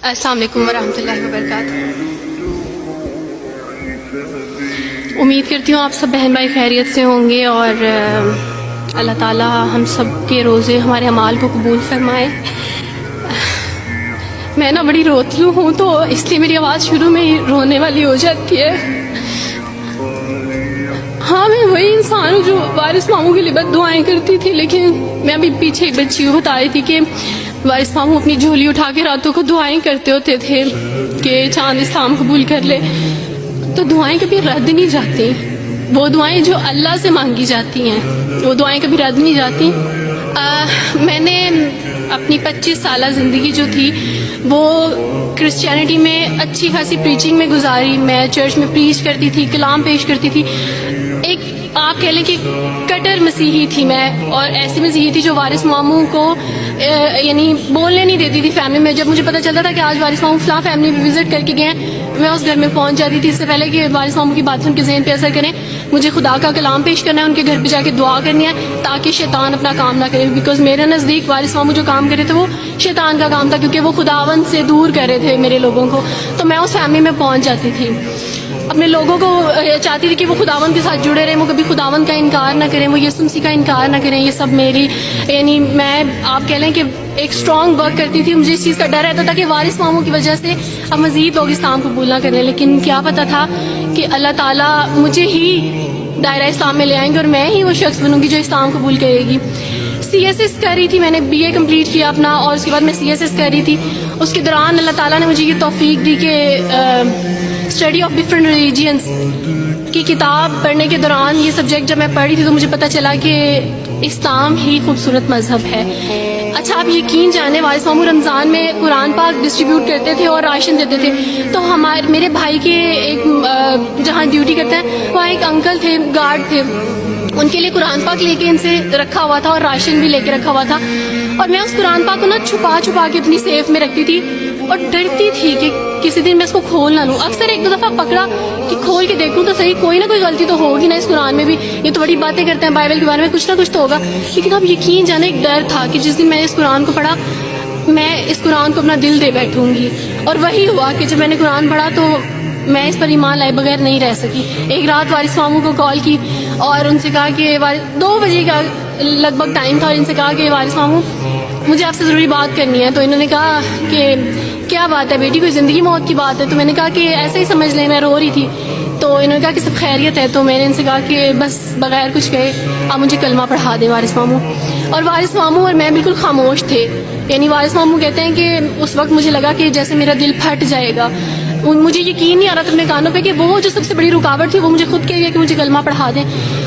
अस्सलाम वालेकुम वरहमतुल्लाहि वबरकातुह। उम्मीद करती हूँ आप सब बहन भाई खैरियत से होंगे और अल्लाह ताला हम सब के रोज़े हमारे अमाल को कबूल फरमाए। मैं ना बड़ी रोतलू हूँ तो इसलिए मेरी आवाज़ शुरू में ही रोने वाली हो जाती है। हाँ, मैं वही इंसान हूँ जो वारिस मामू के लिए बद दुआएँ करती थी, लेकिन मैं अभी पीछे एक बच्ची को बता रही थी कि वारिस मामू अपनी झोली उठा के रातों को दुआएं करते होते थे कि चांद इस्लाम कबूल कर ले। तो दुआएं कभी रद्द नहीं जाती, वो दुआएं जो अल्लाह से मांगी जाती हैं वो दुआएं कभी रद्द नहीं जाती। मैंने अपनी 25 साल ज़िंदगी जो थी वो क्रिश्चियनिटी में अच्छी खासी प्रीचिंग में गुजारी। मैं चर्च में प्रीच करती थी, कलाम पेश करती थी। एक आप कह लें कि कटर मसीही थी मैं, और ऐसी मसीही थी जो वारिस मामू को यानी बोलने नहीं देती थी फैमिली में। जब मुझे पता चलता था कि आज वारिस मामू फलां फैमिली में विजिट करके गए हैं, मैं उस घर में पहुंच जाती थी। इससे पहले कि वारिस मामू की बात उनके ज़हन पे असर करें, मुझे खुदा का कलाम पेश करना है, उनके घर पे जाके दुआ करनी है ताकि शैतान अपना काम ना करे। बिकॉज मेरे नज़दीक वारिस मामू जो काम कर रहे थे वो शैतान का काम था, क्योंकि वो खुदावन से दूर कर रहे थे मेरे लोगों को। तो मैं उस फैमिली में पहुंच जाती थी, अपने लोगों को चाहती थी कि वो खुदावन के साथ जुड़े रहें, वो कभी खुदावन का इनकार ना करें, वो यीशु मसीह का इनकार ना करें। ये सब मेरी यानी मैं आप कह लें कि एक स्ट्रॉन्ग वर्क करती थी। मुझे इस चीज़ का डर रहता था कि वारिस मामू की वजह से अब मज़ीद लोग इस्लाम कबूल ना करें, लेकिन क्या पता था कि अल्लाह ताला मुझे ही दायरा इस्लाम में ले आएंगे और मैं ही वो शख्स बनूंगी जो इस्लाम कबूल करेगी। CSS कर रही थी, मैंने BA कंप्लीट किया अपना, और उसके बाद मैं CSS कर रही थी। उसके दौरान अल्लाह ताला ने मुझे ये तौफीक दी कि स्टडी ऑफ डिफरेंट रिलीजियंस की किताब पढ़ने के दौरान ये सब्जेक्ट जब मैं पढ़ रही थी तो मुझे पता चला कि इस्लाम ही खूबसूरत मजहब है। अच्छा, आप यकीन जाने वारिस मामू रमज़ान में कुरान पाक डिस्ट्रीब्यूट करते थे और राशन देते थे। तो मेरे भाई के एक जहाँ ड्यूटी करते हैं वहाँ एक अंकल थे, गार्ड थे, उनके लिए कुरान पाक लेके इनसे रखा हुआ था और राशन भी लेके रखा हुआ था। और मैं उस कुरान पाक को ना छुपा छुपा के अपनी सेफ में रखती थी और डरती थी कि किसी दिन मैं इसको खोल ना लूँ। अक्सर एक दो दफ़ा पकड़ा कि खोल के देखूँ तो सही, कोई ना कोई गलती तो होगी ना इस कुरान में भी। ये तो बड़ी बातें करते हैं बाइबल के बारे में, कुछ ना कुछ तो होगा। लेकिन अब यकीन जाने एक डर था कि जिस दिन मैंने इस कुरान को पढ़ा मैं इस कुरान को अपना दिल दे बैठूंगी। और वही हुआ कि जब मैंने कुरान पढ़ा तो मैं इस पर ईमान लाए बगैर नहीं रह सकी। एक रात वारिस मामू को कॉल की और उनसे कहा कि 2 बजे का लगभग टाइम था, और इनसे कहा कि वारिस मामू मुझे आपसे ज़रूरी बात करनी है। तो इन्होंने कहा कि क्या बात है बेटी, कोई ज़िंदगी मौत की बात है? तो मैंने कहा कि ऐसे ही समझ लें, मैं रो रही थी। तो इन्होंने कहा कि सब खैरियत है। तो मैंने इनसे कहा कि बस बगैर कुछ कहे आप मुझे कलमा पढ़ा दें वारिस मामू। और वारिस मामू और मैं बिल्कुल खामोश थे। यानी वारिस मामू कहते हैं कि उस वक्त मुझे लगा कि जैसे मेरा दिल फट जाएगा। मुझे यकीन नहीं आ रहा था अपने कानों पे कि वो जो सबसे बड़ी रुकावट थी वो मुझे खुद कह गया कि मुझे कलमा पढ़ा दें।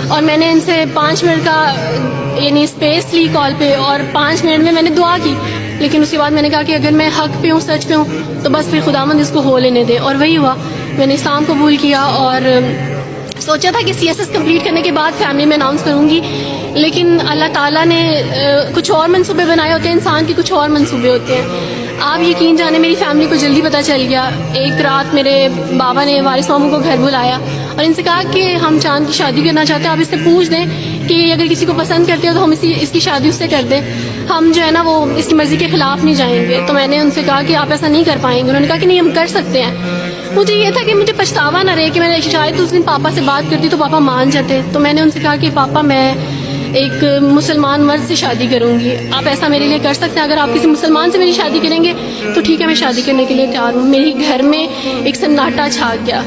और मैंने इनसे 5 मिनट का यानी स्पेस ली कॉल पे, और 5 मिनट में मैंने दुआ की। लेकिन उसके बाद मैंने कहा कि अगर मैं हक पे हूँ, सच पे हूँ, तो बस फिर खुदावंद इसको हो लेने दे। और वही हुआ, मैंने इस्लाम कबूल किया और सोचा था कि CSS कंप्लीट करने के बाद फैमिली में अनाउंस करूँगी। लेकिन अल्लाह ताला ने कुछ और मंसूबे बनाए होते हैं, इंसान के कुछ और मंसूबे होते हैं। आप यकीन जाने मेरी फैमिली को जल्दी पता चल गया। एक रात मेरे बाबा ने वारिस मामू को घर बुलाया और इनसे कहा कि हम चांद की शादी करना चाहते हैं, आप इससे पूछ दें कि अगर किसी को पसंद करते हो तो हम इसकी शादी उससे कर दें, हम जो है ना वो इसकी मर्ज़ी के ख़िलाफ़ नहीं जाएंगे। तो मैंने उनसे कहा कि आप ऐसा नहीं कर पाएंगे। उन्होंने कहा कि नहीं, हम कर सकते हैं। मुझे ये था कि मुझे पछतावा ना रहे कि मैंने शायद उस दिन पापा से बात करती तो पापा मान जाते। तो मैंने उनसे कहा कि पापा मैं एक मुसलमान मर्द से शादी करूंगी, आप ऐसा मेरे लिए कर सकते हैं? अगर आप किसी मुसलमान से मेरी शादी करेंगे तो ठीक है, मैं शादी करने के लिए तैयार हूँ। मेरे घर में एक सन्नाटा छा गया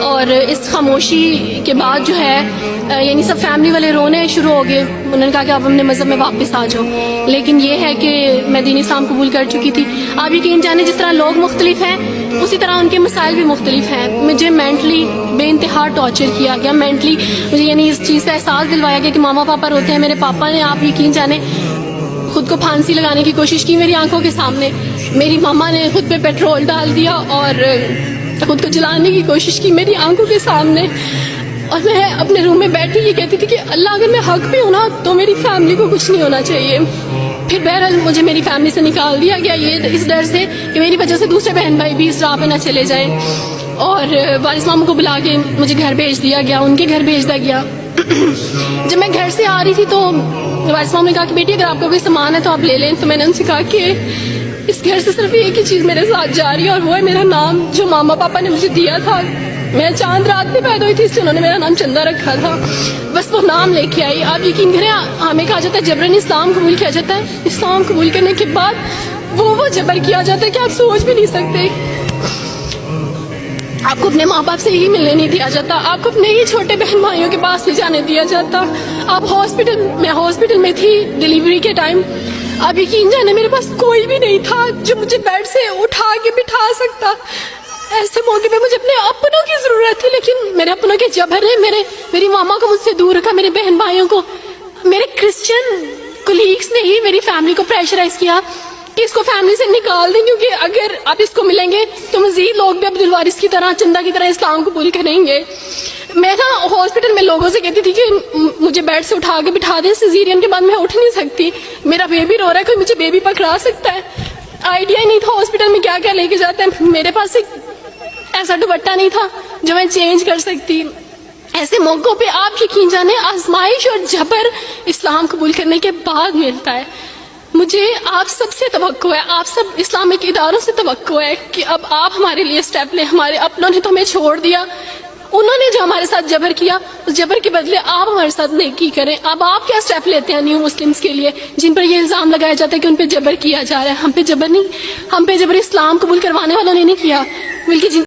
और इस खामोशी के बाद जो है यानी सब फैमिली वाले रोने शुरू हो गए। उन्होंने कहा कि आप अपने मज़हब में वापस आ जाओ। लेकिन ये है कि मैं दीन इस्लाम कबूल कर चुकी थी। आप यकीन जाने जिस तरह लोग मुख्तलिफ हैं उसी तरह उनके मसाइल भी मुख्तलिफ हैं। मुझे मेंटली बेइंतहा टॉर्चर किया गया। मेंटली मुझे यानी इस चीज़ का एहसास दिलवाया गया कि मामा पापा रोते हैं। मेरे पापा ने आप यकीन जाने खुद को फांसी लगाने की कोशिश की मेरी आंखों के सामने। मेरी मामा ने खुद पे पेट्रोल डाल दिया और खुद को जलाने की कोशिश की मेरी आंखों के सामने। और मैं अपने रूम में बैठी ये कहती थी कि अल्लाह अगर मैं हक पे हूँ ना तो मेरी फैमिली को कुछ नहीं होना चाहिए। फिर बहरहाल मुझे मेरी फैमिली से निकाल दिया गया, ये इस डर से कि मेरी वजह से दूसरे बहन भाई भी इस राह पे ना चले जाएं। और वारिस मामू को बुला के मुझे घर भेज दिया गया, उनके घर भेज दिया गया। जब मैं घर से आ रही थी तो वारिस मामू ने कहा कि बेटी अगर आपका कोई सामान है तो आप ले लें। तो मैंने उनसे कहा कि اس گھر سے صرف ایک ہی چیز میرے ساتھ جا رہی ہے اور وہ ہے میرا نام جو ماما پاپا نے مجھے دیا تھا. میں چاند رات میں پیدا ہوئی تھی اس لیے انہوں نے میرا نام چندہ رکھا تھا. بس وہ نام لے کے آئی. آپ یقین کریں ہمیں کہا جاتا ہے جبرن اسلام قبول کیا جاتا ہے. اسلام قبول کرنے کے بعد وہ جبر کیا جاتا ہے کہ آپ سوچ بھی نہیں سکتے. آپ کو اپنے ماں باپ سے ہی ملنے نہیں دیا جاتا. آپ کو اپنے ہی چھوٹے بہن بھائیوں کے پاس نہیں جانے دیا جاتا. آپ ہاسپٹل میں تھی ڈیلیوری کے ٹائم. آپ یقین جانے میرے پاس کوئی بھی نہیں تھا جو مجھے بیڈ سے اٹھا کے بٹھا سکتا. ایسے موقع پہ مجھے اپنے اپنوں کی ضرورت تھی لیکن میرے اپنوں کے جبر نے میری ماما کو مجھ سے دور رکھا. میرے بہن بھائیوں کو میرے کرسچن کولیگس نے ہی میری فیملی کو پریشرائز کیا کہ اس کو فیملی سے نکال دیں کیونکہ اگر آپ اس کو ملیں گے تو مزید لوگ بھی عبدالوارث کی طرح چندہ کی طرح اسلام قبول کریں گے. میں نا ہاسپٹل میں لوگوں سے کہتی تھی کہ مجھے بیڈ سے اٹھا کے بٹھا دیں. سیزیرین کے بعد میں اٹھ نہیں سکتی. میرا بیبی رو رہا ہے, کوئی مجھے بیبی پکڑا سکتا ہے. آئیڈیا ہی نہیں تھا ہاسپٹل میں کیا کیا لے کے جاتے ہیں. میرے پاس ایک ایسا دوپٹہ نہیں تھا جو میں چینج کر سکتی. ایسے موقعوں پہ آپ یقین جانے آزمائش اور جبر اسلام قبول کرنے کے بعد ملتا ہے. مجھے آپ سب سے توقع ہے, آپ سب اسلامک اداروں سے توقع ہے کہ اب آپ ہمارے لیے سٹیپ لیں. ہمارے اپنوں نے تو ہمیں چھوڑ دیا, انہوں نے جو ہمارے ساتھ جبر کیا اس جبر کے بدلے آپ ہمارے ساتھ نیکی کریں. اب آپ کیا سٹیپ لیتے ہیں نیو مسلمز کے لیے جن پر یہ الزام لگایا جاتا ہے کہ ان پہ جبر کیا جا رہا ہے. ہم پہ جبر نہیں, ہم پہ جبر اسلام قبول کروانے والوں نے نہیں کیا بلکہ جن